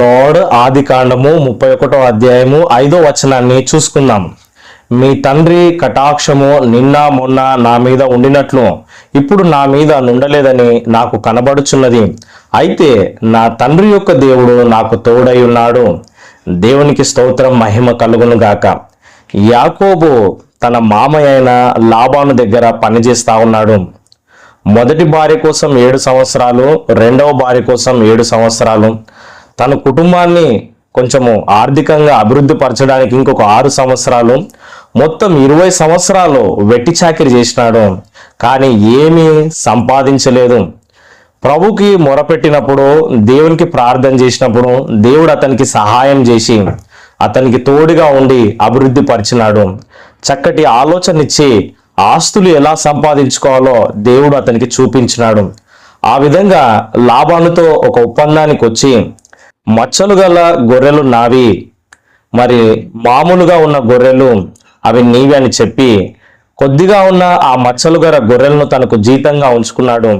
Lord ఆది కాండము 31వ అధ్యాయము 5వ వచనాన్ని చూసుకుందాం. మీ తండ్రి కటాక్షము నిన్న మొన్న నా మీద ఉండినట్లు ఇప్పుడు నా మీద నుండలేదని నాకు కనబడుచున్నది. అయితే నా తండ్రి యొక్క దేవుడు నాకు తోడై ఉన్నాడు. దేవునికి స్తోత్రం, మహిమ కలుగును గాక. యాకోబు తన మామయ్య అయిన లాబాను దగ్గర పనిచేస్తా ఉన్నాడు. మొదటి భార్య కోసం 7 సంవత్సరాలు, రెండవ భార్య కోసం 7 సంవత్సరాలు, తన కుటుంబాన్ని కొంచెము ఆర్థికంగా అభివృద్ధి పరచడానికి ఇంకొక 6 సంవత్సరాలు, మొత్తం 20 సంవత్సరాలు వెట్టి చాకిరి చేసినాడు. కానీ ఏమీ సంపాదించలేదు. ప్రభుకి మొరపెట్టినప్పుడు, దేవునికి ప్రార్థన చేసినప్పుడు దేవుడు అతనికి సహాయం చేసి అతనికి తోడుగా ఉండి అభివృద్ధి పరిచినాడు. చక్కటి ఆలోచన ఇచ్చి ఆస్తులు ఎలా సంపాదించుకోవాలో దేవుడు అతనికి చూపించినాడు. ఆ విధంగా లాబానుతో ఒక ఒప్పందానికి వచ్చి, మచ్చలు గల గొర్రెలు నావి, మరి మామూలుగా ఉన్న గొర్రెలు అవి నీవి అని చెప్పి కొద్దిగా ఉన్న ఆ మచ్చలు గల గొర్రెలను తనకు జీతంగా ఉంచుకున్నాడు.